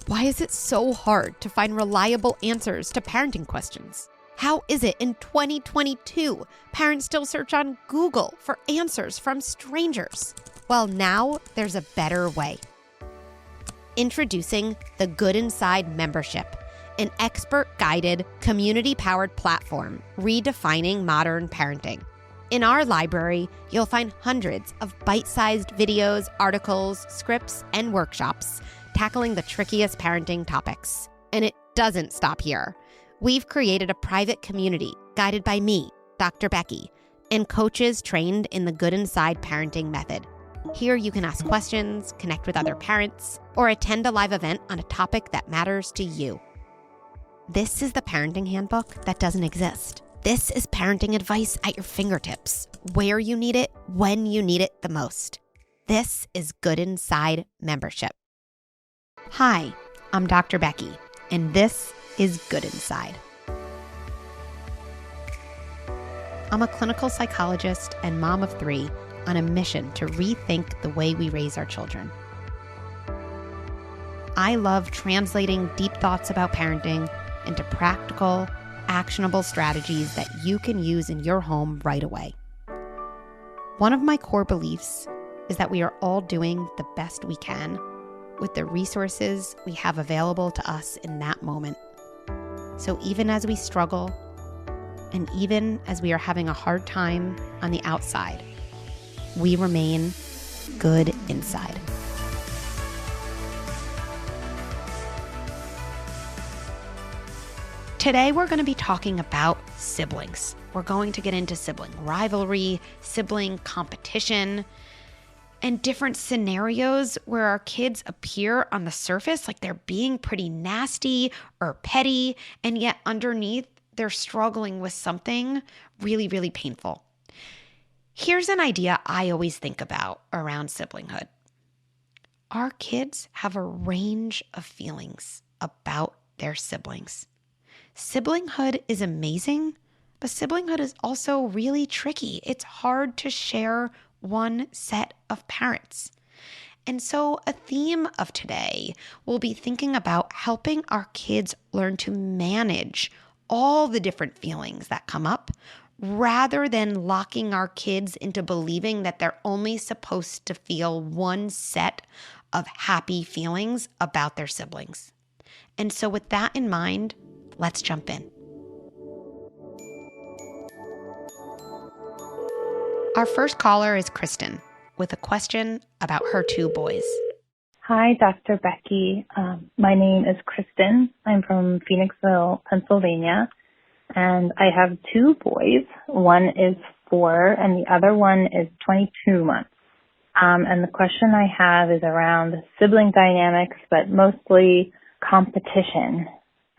Why is it so hard to find reliable answers to parenting questions? How is it in 2022 parents still search on Google for answers from strangers? Well, now there's a better way. Introducing the Good Inside membership, an expert-guided, community-powered platform redefining modern parenting. In our library, you'll find hundreds of bite-sized videos, articles, scripts, and workshops tackling the trickiest parenting topics. And it doesn't stop here. We've created a private community guided by me, Dr. Becky, and coaches trained in the Good Inside parenting method. Here you can ask questions, connect with other parents, or attend a live event on a topic that matters to you. This is the parenting handbook that doesn't exist. This is parenting advice at your fingertips, where you need it, when you need it the most. This is Good Inside membership. Hi, I'm Dr. Becky, and this is Good Inside. I'm a clinical psychologist and mom of 3 on a mission to rethink the way we raise our children. I love translating deep thoughts about parenting into practical, actionable strategies that you can use in your home right away. One of my core beliefs is that we are all doing the best we can with the resources we have available to us in that moment. So even as we struggle, and even as we are having a hard time on the outside, we remain good inside. Today, we're going to be talking about siblings. We're going to get into sibling rivalry, sibling competition, and different scenarios where our kids appear on the surface like they're being pretty nasty or petty, and yet underneath, they're struggling with something really, really painful. Here's an idea I always think about around siblinghood. Our kids have a range of feelings about their siblings. Siblinghood is amazing, but siblinghood is also really tricky. It's hard to share one set of parents. And so a theme of today will be thinking about helping our kids learn to manage all the different feelings that come up, rather than locking our kids into believing that they're only supposed to feel one set of happy feelings about their siblings. And so with that in mind, let's jump in. Our first caller is Kristen with a question about her 2 boys. Hi, Dr. Becky. My name is Kristen. I'm from Phoenixville, Pennsylvania, and I have 2 boys. One is 4, and the other one is 22 months. And the question I have is around sibling dynamics, but mostly competition.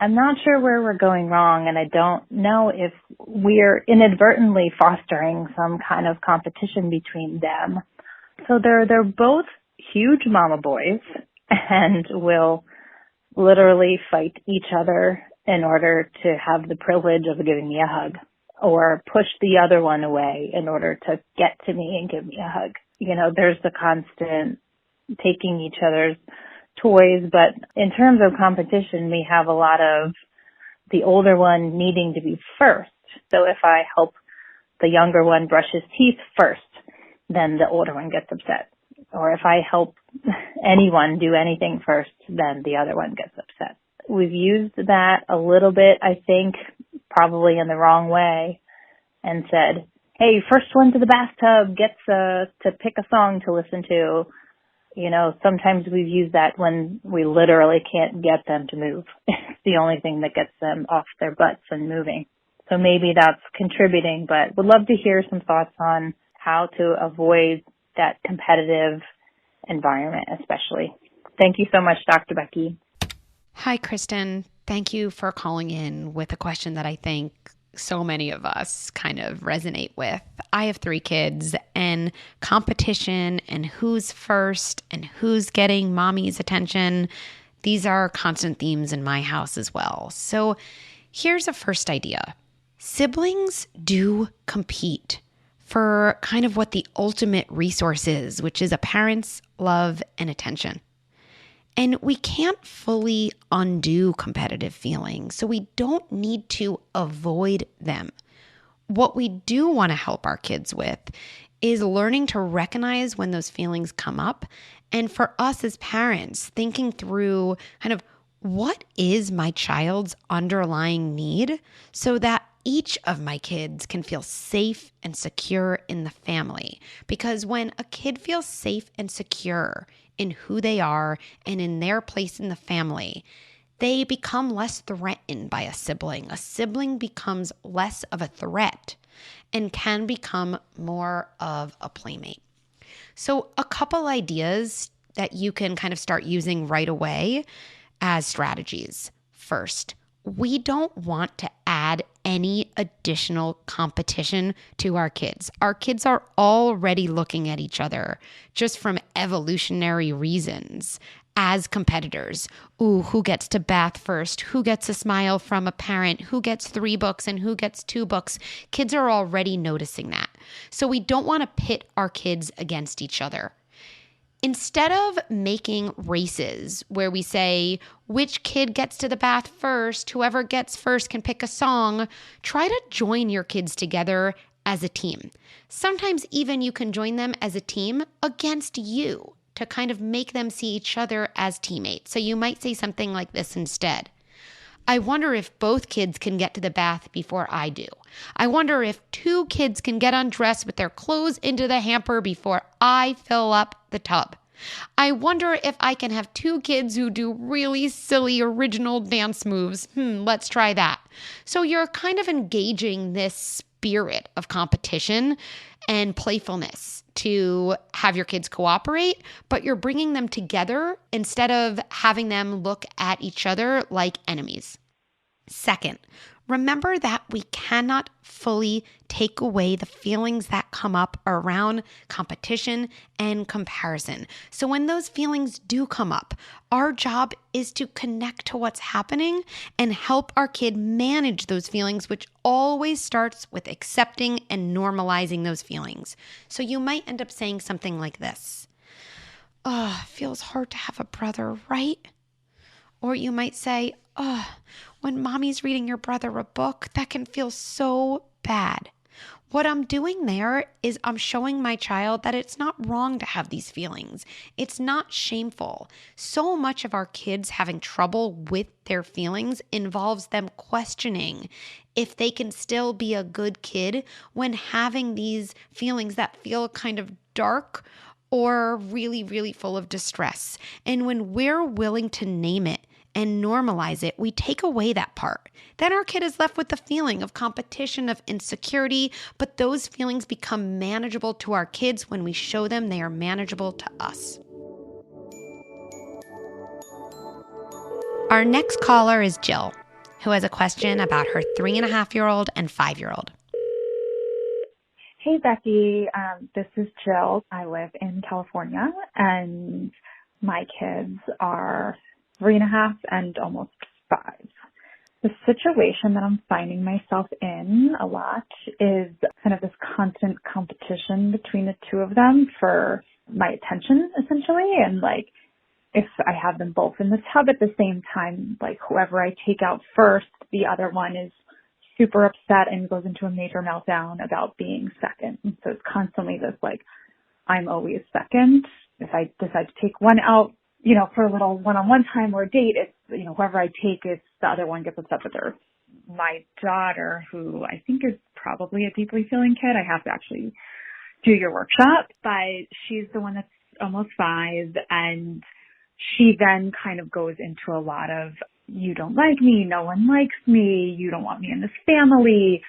I'm not sure where we're going wrong, and I don't know if we're inadvertently fostering some kind of competition between them. So they're both huge mama boys and will literally fight each other in order to have the privilege of giving me a hug, or push the other one away in order to get to me and give me a hug. You know, there's the constant taking each other's toys, but in terms of competition, we have a lot of the older one needing to be first. So if I help the younger one brush his teeth first, then the older one gets upset. Or if I help anyone do anything first, then the other one gets upset. We've used that a little bit, I think, probably in the wrong way, and said, hey, first one to the bathtub gets to pick a song to listen to. You know, sometimes we've used that when we literally can't get them to move. It's the only thing that gets them off their butts and moving. So maybe that's contributing, but would love to hear some thoughts on how to avoid that competitive environment, especially. Thank you so much, Dr. Becky. Hi, Kristen. Thank you for calling in with a question that I think so many of us kind of resonate with. I have 3 kids, and competition and who's first and who's getting mommy's attention, these are constant themes in my house as well. So here's a first idea. Siblings do compete for kind of what the ultimate resource is, which is a parent's love and attention. And we can't fully undo competitive feelings, so we don't need to avoid them. What we do want to help our kids with is learning to recognize when those feelings come up. And for us as parents, thinking through kind of what is my child's underlying need so that each of my kids can feel safe and secure in the family. Because when a kid feels safe and secure in who they are and in their place in the family, they become less threatened by a sibling. A sibling becomes less of a threat and can become more of a playmate. So a couple ideas that you can kind of start using right away as strategies. First, we don't want to add any additional competition to our kids. Our kids are already looking at each other just from evolutionary reasons as competitors. Ooh, who gets to bath first? Who gets a smile from a parent? Who gets 3 books and who gets 2 books? Kids are already noticing that. So we don't want to pit our kids against each other. Instead of making races where we say which kid gets to the bath first, whoever gets first can pick a song, try to join your kids together as a team. Sometimes even you can join them as a team against you to kind of make them see each other as teammates. So you might say something like this instead. I wonder if both kids can get to the bath before I do. I wonder if 2 kids can get undressed with their clothes into the hamper before I fill up the tub. I wonder if I can have 2 kids who do really silly original dance moves. Let's try that. So you're kind of engaging this spirit of competition and playfulness to have your kids cooperate, but you're bringing them together instead of having them look at each other like enemies. Second, remember that we cannot fully take away the feelings that come up around competition and comparison. So when those feelings do come up, our job is to connect to what's happening and help our kid manage those feelings, which always starts with accepting and normalizing those feelings. So you might end up saying something like this. Oh, it feels hard to have a brother, right? Or you might say, oh, when mommy's reading your brother a book, that can feel so bad. What I'm doing there is I'm showing my child that it's not wrong to have these feelings. It's not shameful. So much of our kids having trouble with their feelings involves them questioning if they can still be a good kid when having these feelings that feel kind of dark or really, really full of distress. And when we're willing to name it and normalize it, we take away that part. Then our kid is left with the feeling of competition, of insecurity, but those feelings become manageable to our kids when we show them they are manageable to us. Our next caller is Jill, who has a question about her 3.5-year-old and 5-year-old. Hey, Becky. This is Jill. I live in California, and my kids are 3.5 and almost 5. The situation that I'm finding myself in a lot is kind of this constant competition between the two of them for my attention, essentially. And like, if I have them both in the tub at the same time, like whoever I take out first, the other one is super upset and goes into a major meltdown about being second. And so it's constantly this like, I'm always second. If I decide to take one out, for a little one-on-one time or a date, it's, whoever I take, it's the other one gets upset with her. My daughter, who I think is probably a deeply feeling kid, I have to actually do your workshop, but she's the one that's almost 5, and she then kind of goes into a lot of, you don't like me, no one likes me, you don't want me in this family.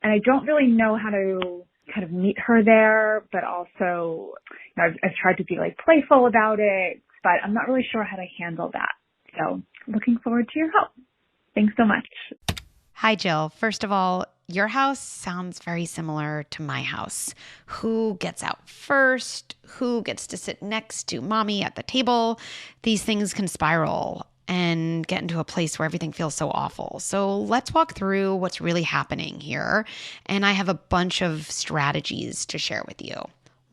And I don't really know how to kind of meet her there, but also I've tried to be like playful about it, but I'm not really sure how to handle that. So looking forward to your help. Thanks so much. Hi, Jill. First of all, your house sounds very similar to my house. Who gets out first? Who gets to sit next to mommy at the table? These things can spiral and get into a place where everything feels so awful. So let's walk through what's really happening here. And I have a bunch of strategies to share with you.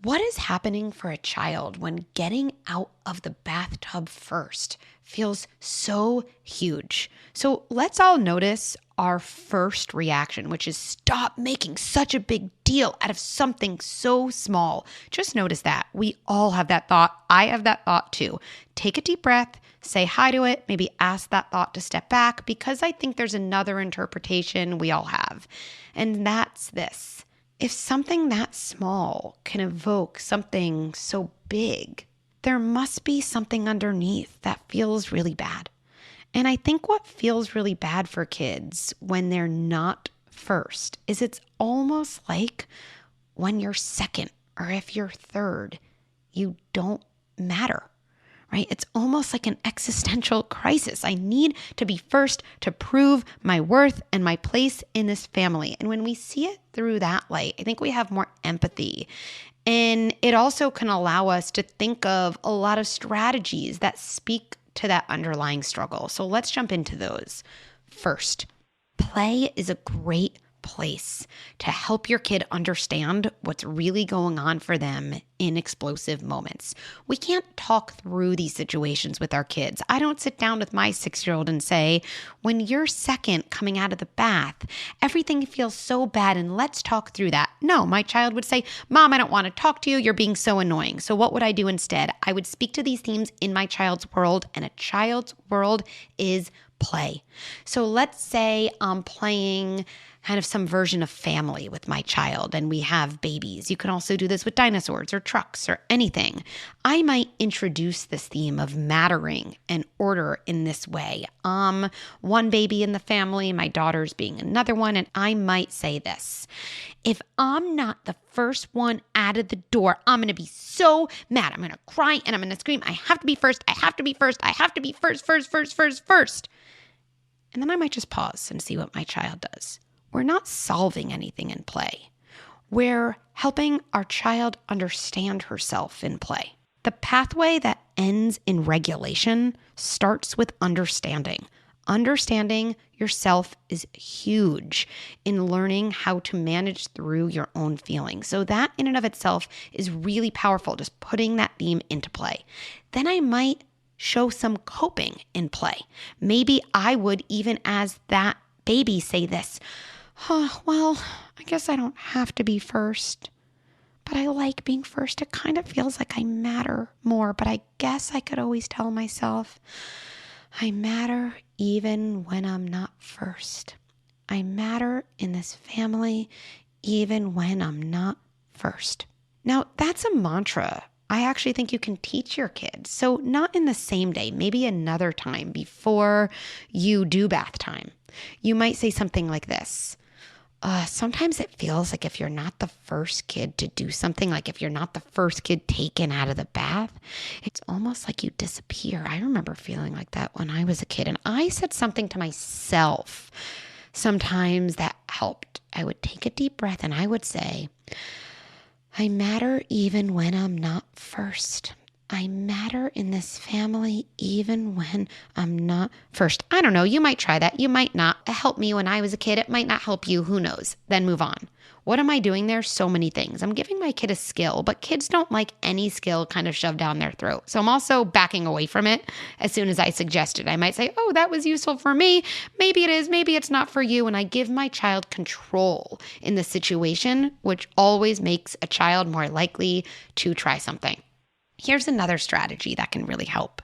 What is happening for a child when getting out of the bathtub first feels so huge? So let's all notice our first reaction, which is stop making such a big deal out of something so small. Just notice that. We all have that thought. I have that thought too. Take a deep breath, say hi to it, maybe ask that thought to step back, because I think there's another interpretation we all have. And that's this. If something that small can evoke something so big, there must be something underneath that feels really bad. And I think what feels really bad for kids when they're not first is it's almost like when you're second, or if you're third, you don't matter. Right? It's almost like an existential crisis. I need to be first to prove my worth and my place in this family. And when we see it through that light, I think we have more empathy. And it also can allow us to think of a lot of strategies that speak to that underlying struggle. So let's jump into those. First, play is a great place to help your kid understand what's really going on for them in explosive moments. We can't talk through these situations with our kids. I don't sit down with my 6-year-old and say, when you're second coming out of the bath, everything feels so bad and let's talk through that. No, my child would say, Mom, I don't want to talk to you. You're being so annoying. So what would I do instead? I would speak to these themes in my child's world, and a child's world is play. So let's say I'm playing kind of some version of family with my child and we have babies. You can also do this with dinosaurs or trucks or anything. I might introduce this theme of mattering and order in this way. One baby in the family, my daughter's being another one, and I might say this. If I'm not the first one out of the door, I'm going to be so mad. I'm going to cry and I'm going to scream. I have to be first. I have to be first. I have to be first. And then I might just pause and see what my child does. We're not solving anything in play. We're helping our child understand herself in play. The pathway that ends in regulation starts with understanding. Understanding yourself is huge in learning how to manage through your own feelings. So that in and of itself is really powerful, just putting that theme into play. Then I might show some coping in play. Maybe I would, even as that baby, say this, well, I guess I don't have to be first, but I like being first. It kind of feels like I matter more, but I guess I could always tell myself, I matter even when I'm not first. I matter in this family even when I'm not first. Now, that's a mantra I actually think you can teach your kids. So not in the same day, maybe another time before you do bath time. You might say something like this. Sometimes it feels like if you're not the first kid to do something, like if you're not the first kid taken out of the bath, it's almost like you disappear. I remember feeling like that when I was a kid. And I said something to myself sometimes that helped. I would take a deep breath and I would say, I matter even when I'm not first. I matter in this family even when I'm not first. I don't know. You might try that. You might not. It helped me when I was a kid. It might not help you. Who knows? Then move on. What am I doing there? So many things. I'm giving my kid a skill, but kids don't like any skill kind of shoved down their throat. So I'm also backing away from it as soon as I suggest it. I might say, oh, that was useful for me. Maybe it is. Maybe it's not for you. And I give my child control in the situation, which always makes a child more likely to try something. Here's another strategy that can really help.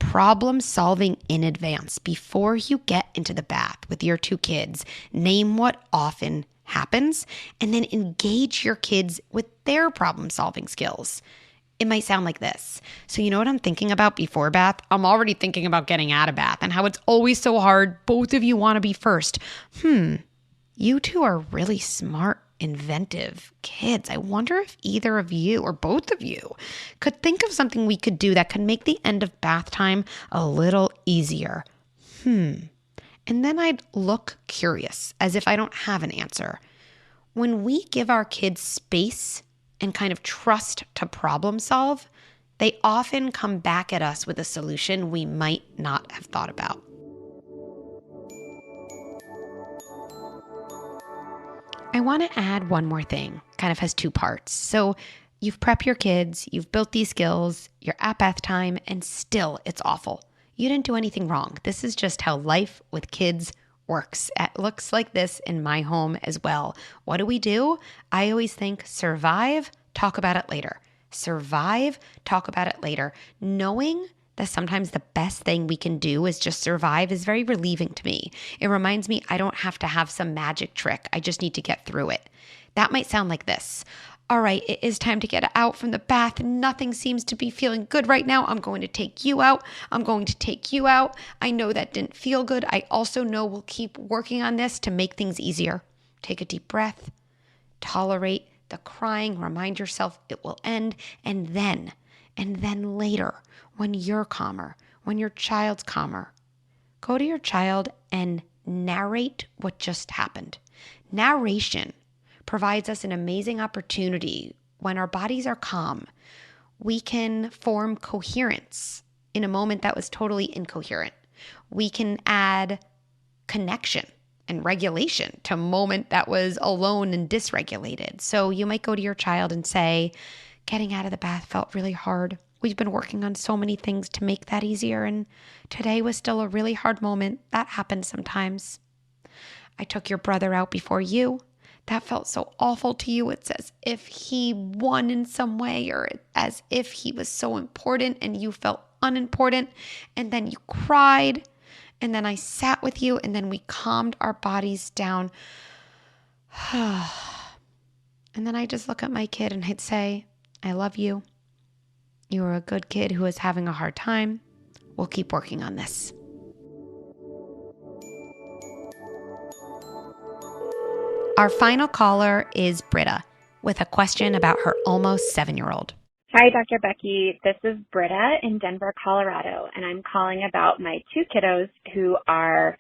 Problem solving in advance. Before you get into the bath with your two kids, name what often happens and then engage your kids with their problem solving skills. It might sound like this. So you know what I'm thinking about before bath? I'm already thinking about getting out of bath and how it's always so hard. Both of you want to be first. You two are really smart, inventive kids. I wonder if either of you or both of you could think of something we could do that could make the end of bath time a little easier. And then I'd look curious, as if I don't have an answer. When we give our kids space and kind of trust to problem solve, they often come back at us with a solution we might not have thought about. I want to add one more thing, kind of has two parts. So You've prepped your kids, you've built these skills, you're at bath time, and still it's awful. You didn't do anything wrong. This is just how life with kids works. It looks like this in my home as well. What do? I always think survive, talk about it later. Survive, talk about it later. Knowing that sometimes the best thing we can do is just survive is very relieving to me. It reminds me I don't have to have some magic trick. I just need to get through it. That might sound like this. All right, it is time to get out from the bath. Nothing seems to be feeling good right now. I'm going to take you out. I'm going to take you out. I know that didn't feel good. I also know we'll keep working on this to make things easier. Take a deep breath. Tolerate the crying. Remind yourself it will end. And then later, when you're calmer, when your child's calmer, go to your child and narrate what just happened. Narration provides us an amazing opportunity. When our bodies are calm, we can form coherence in a moment that was totally incoherent. We can add connection and regulation to a moment that was alone and dysregulated. So you might go to your child and say, getting out of the bath felt really hard. We've been working on so many things to make that easier, and today was still a really hard moment. That happens sometimes. I took your brother out before you. That felt so awful to you. It's as if he won in some way, or as if he was so important and you felt unimportant. And then you cried, and then I sat with you, and then we calmed our bodies down. And then I just look at my kid and I'd say, I love you. You are a good kid who is having a hard time. We'll keep working on this. Our final caller is Britta with a question about her almost 7-year-old. Hi, Dr. Becky. This is Britta in Denver, Colorado, and I'm calling about my two kiddos who are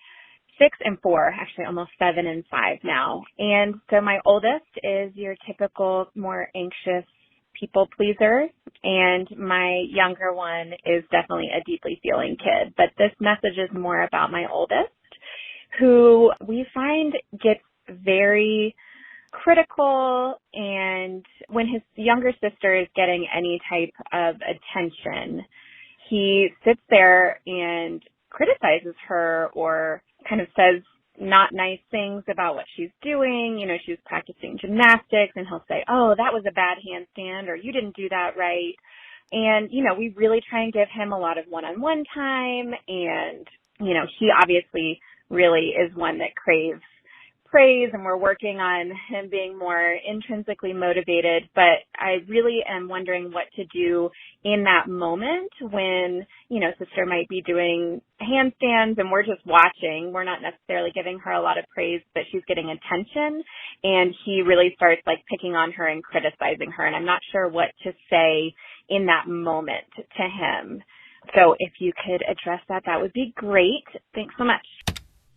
6 and 4, actually almost 7 and 5 now. And so my oldest is your typical more anxious people pleaser, and my younger one is definitely a deeply feeling kid. But this message is more about my oldest, who we find gets very critical, and when his younger sister is getting any type of attention, he sits there and criticizes her or kind of says not nice things about what she's doing. You know, she's practicing gymnastics, and he'll say, oh, that was a bad handstand, or you didn't do that right. And, you know, we really try and give him a lot of one-on-one time, and, you know, he obviously really is one that craves praise, and we're working on him being more intrinsically motivated. But I really am wondering what to do in that moment when, you know, sister might be doing handstands and we're just watching. We're not necessarily giving her a lot of praise, but she's getting attention, and he really starts like picking on her and criticizing her. And I'm not sure what to say in that moment to him. So if you could address that, that would be great. Thanks so much.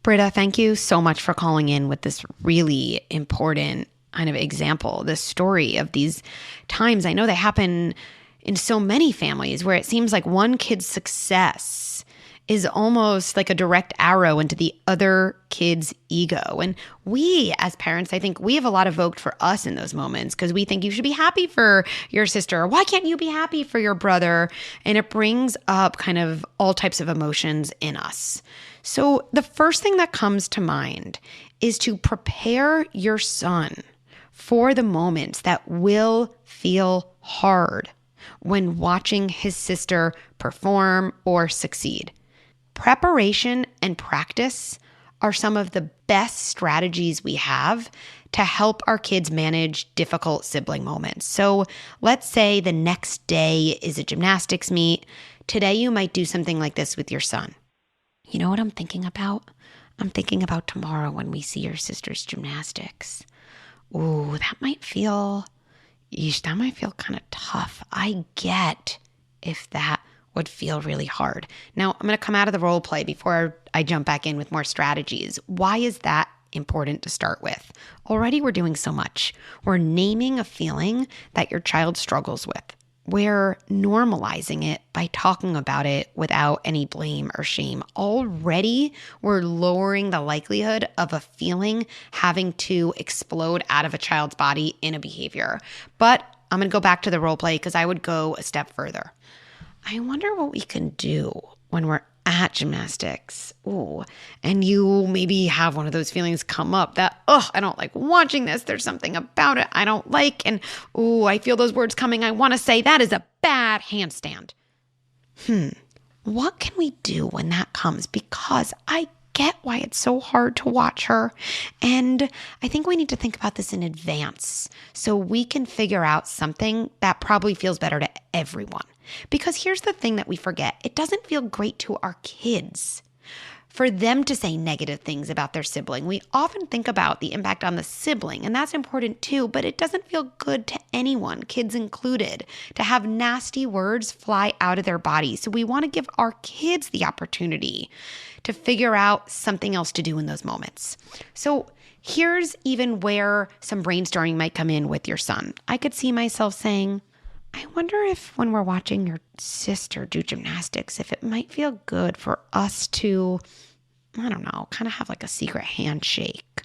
Britta, thank you so much for calling in with this really important kind of example, this story of these times. I know they happen in so many families where it seems like one kid's success is almost like a direct arrow into the other kid's ego. And we, as parents, I think we have a lot evoked for us in those moments because we think you should be happy for your sister. Why can't you be happy for your brother? And it brings up kind of all types of emotions in us. So the first thing that comes to mind is to prepare your son for the moments that will feel hard when watching his sister perform or succeed. Preparation and practice are some of the best strategies we have to help our kids manage difficult sibling moments. So let's say the next day is a gymnastics meet. Today you might do something like this with your son. You know what I'm thinking about? I'm thinking about tomorrow when we see your sister's gymnastics. Ooh, that might feel kind of tough. I get if that would feel really hard. Now, I'm going to come out of the role play before I jump back in with more strategies. Why is that important to start with? Already we're doing so much. We're naming a feeling that your child struggles with. We're normalizing it by talking about it without any blame or shame. Already, we're lowering the likelihood of a feeling having to explode out of a child's body in a behavior. But I'm going to go back to the role play because I would go a step further. I wonder what we can do when we're at gymnastics. Ooh, and you maybe have one of those feelings come up that, I don't like watching this. There's something about it I don't like. And I feel those words coming. I want to say that is a bad handstand. What can we do when that comes? Because I get why it's so hard to watch her. And I think we need to think about this in advance so we can figure out something that probably feels better to everyone. Because here's the thing that we forget. It doesn't feel great to our kids for them to say negative things about their sibling. We often think about the impact on the sibling, and that's important too, but it doesn't feel good to anyone, kids included, to have nasty words fly out of their bodies. So we want to give our kids the opportunity to figure out something else to do in those moments. So here's even where some brainstorming might come in with your son. I could see myself saying, I wonder if when we're watching your sister do gymnastics, if it might feel good for us to, I don't know, kind of have like a secret handshake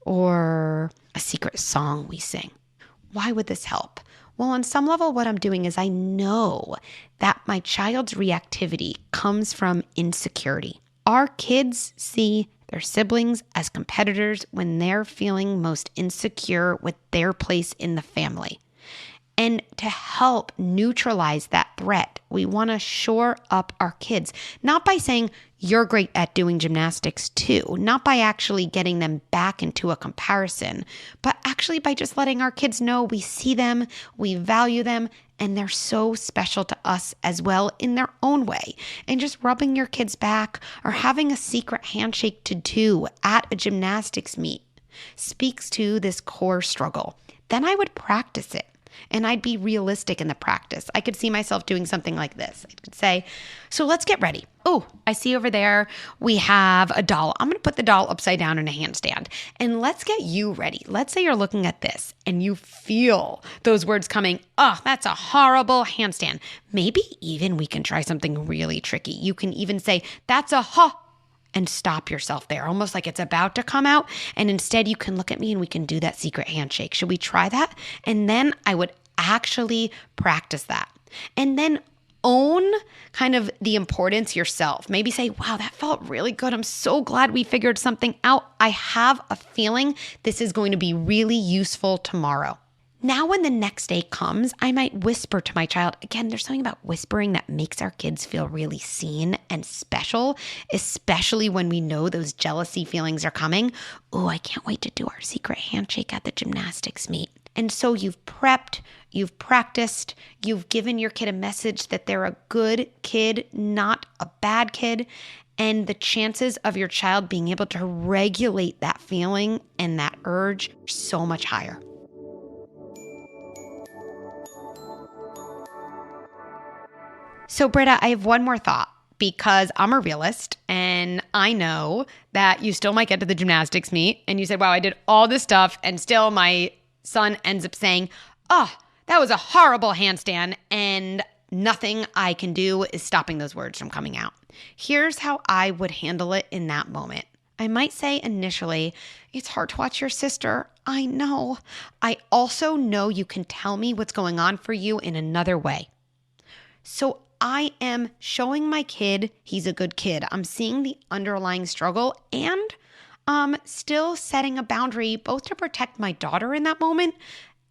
or a secret song we sing. Why would this help? Well, on some level, what I'm doing is I know that my child's reactivity comes from insecurity. Our kids see their siblings as competitors when they're feeling most insecure with their place in the family. And to help neutralize that threat, we want to shore up our kids, not by saying, you're great at doing gymnastics too, not by actually getting them back into a comparison, but actually by just letting our kids know we see them, we value them, and they're so special to us as well in their own way. And just rubbing your kids back or having a secret handshake to do at a gymnastics meet speaks to this core struggle. Then I would practice it. And I'd be realistic in the practice. I could see myself doing something like this. I could say, so let's get ready. Oh, I see over there we have a doll. I'm going to put the doll upside down in a handstand. And let's get you ready. Let's say you're looking at this and you feel those words coming. Oh, that's a horrible handstand. Maybe even we can try something really tricky. You can even say, that's a ha. And stop yourself there, almost like it's about to come out. And instead you can look at me and we can do that secret handshake. Should we try that? And then I would actually practice that. And then own kind of the importance yourself. Maybe say, wow, that felt really good. I'm so glad we figured something out. I have a feeling this is going to be really useful tomorrow. Now, when the next day comes, I might whisper to my child. Again, there's something about whispering that makes our kids feel really seen and special, especially when we know those jealousy feelings are coming. Oh, I can't wait to do our secret handshake at the gymnastics meet. And so you've prepped, you've practiced, you've given your kid a message that they're a good kid, not a bad kid. And the chances of your child being able to regulate that feeling and that urge are so much higher. So Britta, I have one more thought because I'm a realist and I know that you still might get to the gymnastics meet and you say, wow, I did all this stuff and still my son ends up saying, oh, that was a horrible handstand and nothing I can do is stopping those words from coming out. Here's how I would handle it in that moment. I might say initially, it's hard to watch your sister. I know. I also know you can tell me what's going on for you in another way. So I am showing my kid he's a good kid. I'm seeing the underlying struggle and still setting a boundary both to protect my daughter in that moment,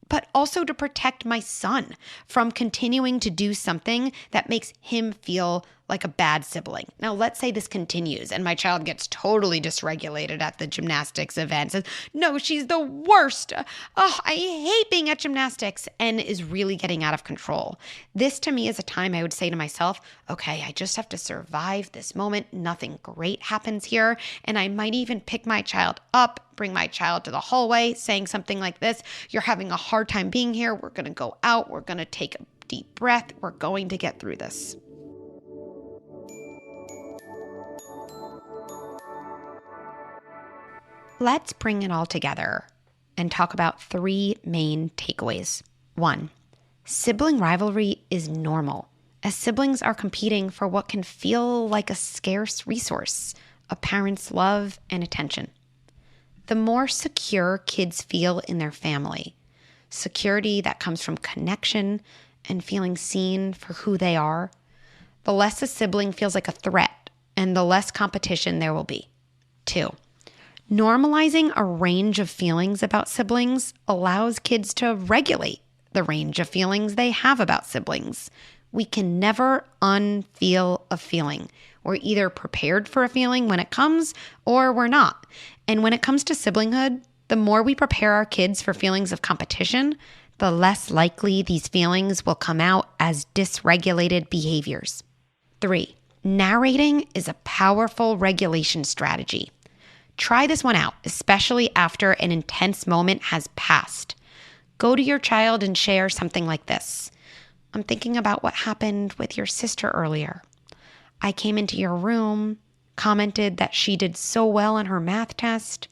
but also to protect my son from continuing to do something that makes him feel like a bad sibling. Now, let's say this continues and my child gets totally dysregulated at the gymnastics event, says, no, she's the worst. Oh, I hate being at gymnastics, and is really getting out of control. This to me is a time I would say to myself, okay, I just have to survive this moment. Nothing great happens here. And I might even pick my child up, bring my child to the hallway, saying something like this, you're having a hard time being here. We're going to go out. We're going to take a deep breath. We're going to get through this. Let's bring it all together and talk about 3 main takeaways. 1, sibling rivalry is normal, as siblings are competing for what can feel like a scarce resource, a parent's love and attention. The more secure kids feel in their family, security that comes from connection and feeling seen for who they are, the less a sibling feels like a threat and the less competition there will be. 2, normalizing a range of feelings about siblings allows kids to regulate the range of feelings they have about siblings. We can never unfeel a feeling. We're either prepared for a feeling when it comes or we're not. And when it comes to siblinghood, the more we prepare our kids for feelings of competition, the less likely these feelings will come out as dysregulated behaviors. 3, narrating is a powerful regulation strategy. Try this one out, especially after an intense moment has passed. Go to your child and share something like this. I'm thinking about what happened with your sister earlier. I came into your room, commented that she did so well on her math test,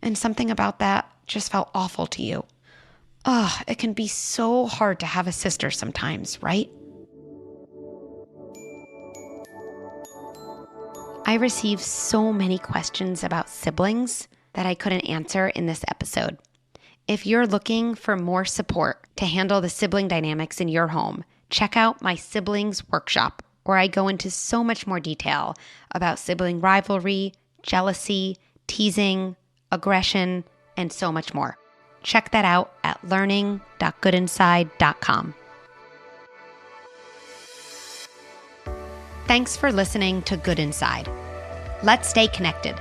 and something about that just felt awful to you. Ugh, it can be so hard to have a sister sometimes, right? I receive so many questions about siblings that I couldn't answer in this episode. If you're looking for more support to handle the sibling dynamics in your home, check out my siblings workshop, where I go into so much more detail about sibling rivalry, jealousy, teasing, aggression, and so much more. Check that out at learning.goodinside.com. Thanks for listening to Good Inside. Let's stay connected.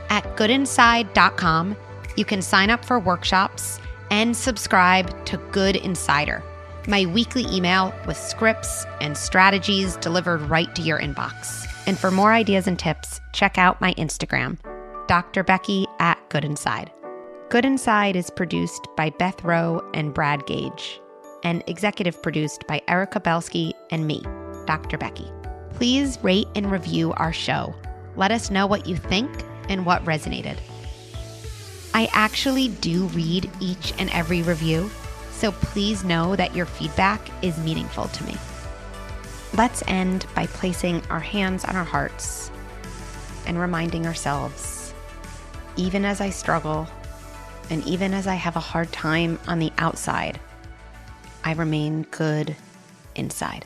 At goodinside.com, you can sign up for workshops and subscribe to Good Insider, my weekly email with scripts and strategies delivered right to your inbox. And for more ideas and tips, check out my Instagram, Dr. Becky at Good Inside. Good Inside is produced by Beth Rowe and Brad Gage, and executive produced by Erica Belsky and me, Dr. Becky. Please rate and review our show. Let us know what you think and what resonated. I actually do read each and every review, so please know that your feedback is meaningful to me. Let's end by placing our hands on our hearts and reminding ourselves, even as I struggle and even as I have a hard time on the outside, I remain good inside.